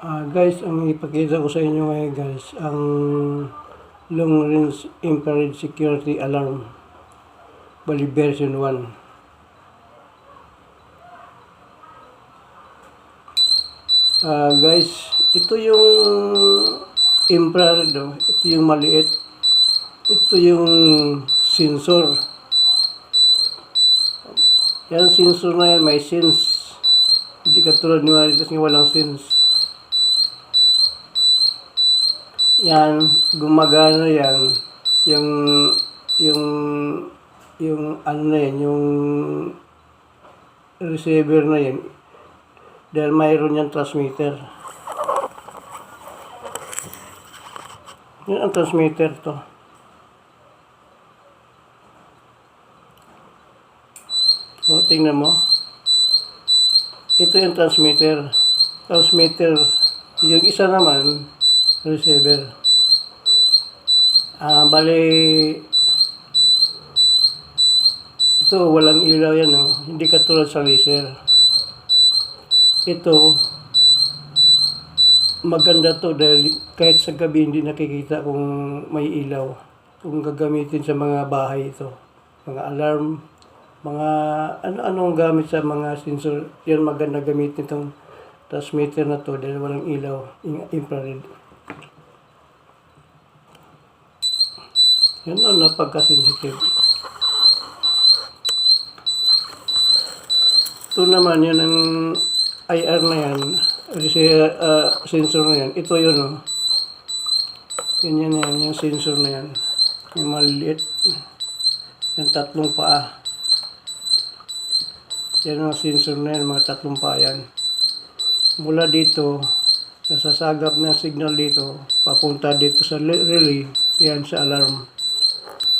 Guys, ang ipakita ko sa inyo ngayon guys, ang long range infrared security alarm, bali version 1. Guys, ito yung infrared, ito yung maliit, ito yung sensor. Yan sensor na yan, may sense. Hindi katulad ni Marites nga walang sense. Yan, gumagana yan. Yung ano na yan, yung receiver na yan. Dahil mayroon yan transmitter. Yan ang transmitter to. So, tingnan mo. Ito yung transmitter. Transmitter. Yung isa naman, receiver. Bali, ito walang ilaw yan, no? Hindi katulad sa laser. Ito, maganda to dahil kahit sa gabi hindi nakikita kung may ilaw. Kung gagamitin sa mga bahay ito. Mga alarm, mga ano-anong gamit sa mga sensor. Yan maganda gamitin itong transmitter na to dahil walang ilaw, infrared. Yan ang napagka-sensitive. Ito naman, yan ang IR na yan, sensor na yan. Ito yun, oh. Yan, yung sensor na yan. Yung maliit. Yung tatlong paa. Yan ang sensor na yan, mga tatlong paa yan. Mula dito, nasasagap na signal dito, papunta dito sa relay, yan sa alarm.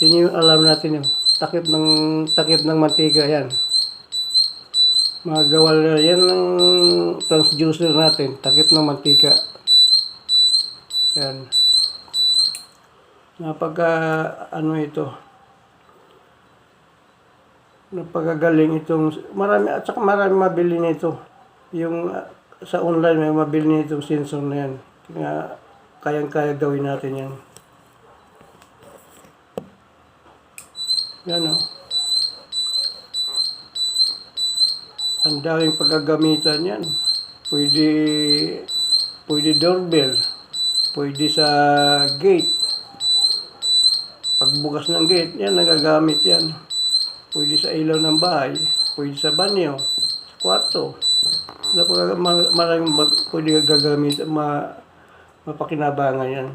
Yan yung alarm natin yun. Takip ng mantika yan. Magawal yan ng transducer natin, takip ng mantika. Yan. Ano ito. Napagagaling itong marami at saka marami mabili nito. Yung sa online may mabili nitong sensor na yan. Kaya kayang-kaya gawin natin yan. Yan, oh. Ang daming paggagamitan yan. Pwede doorbell. Pwede sa gate. Pagbukas ng gate, yan, nagagamit yan. Pwede sa ilaw ng bahay. Pwede sa banyo. Sa kwarto. Maraming pwede gagamit, mapakinabangan yan.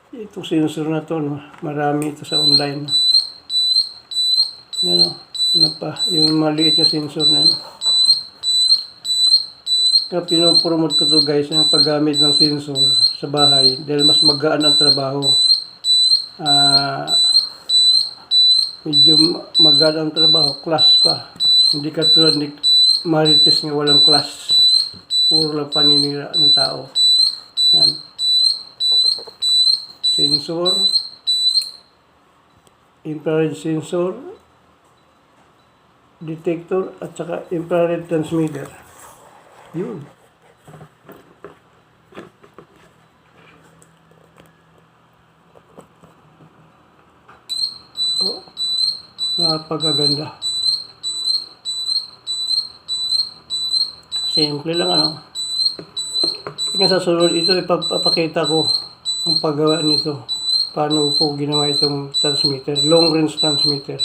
Itong sensor na to, marami ito sa online. Yan, o. Ano pa, yung maliit yung sensor na yan. Kaya pinopromote ko to guys, yung paggamit ng sensor sa bahay dahil mas magaan ang trabaho. Medyo magaan ang trabaho, class pa. Hindi katulad ni Marites nga walang class. Puro lang paninira ng tao. Yan. Sensor, infrared sensor, detector, at saka infrared transmitter. Yun. Oh, napakaganda. Simple lang, ano. Kaya sa sunod ito, ipapakita ko ang paggawa nito. Paano po ginawa itong transmitter, long range transmitter.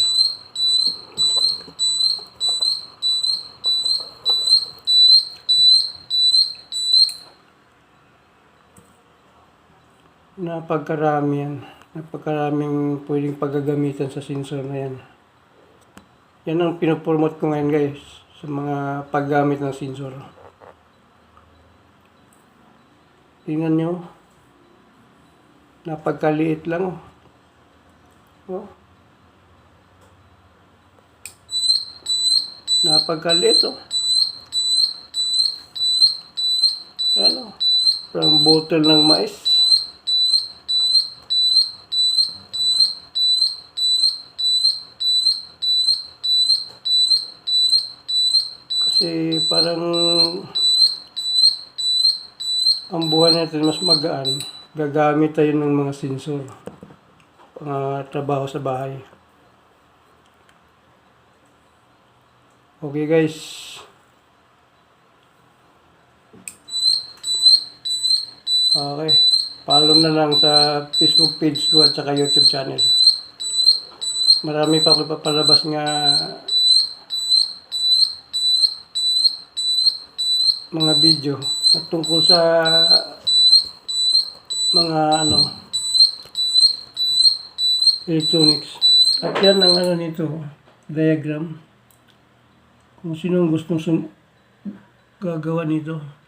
Napagkarami yan. Napagkaraming pwedeng paggagamitan sa sensor na yan. Yan ang pinopromote ko ngayon guys sa mga paggamit ng sensor. Tingnan nyo. Napagkaliit lang. Oh. Napagkaliit, oh. Yan, oh. Parang bottle ng mais. Kasi parang ang buhay natin mas magaan, gagamit tayo ng mga sensor, mga trabaho sa bahay. Okay guys. Okay. Follow na lang sa Facebook page ko at saka YouTube channel. Marami pa ako ipapalabas nga mga video at tungkol sa mga electronics. At yan ang nito, diagram. Kung sinong gustong gagawa nito.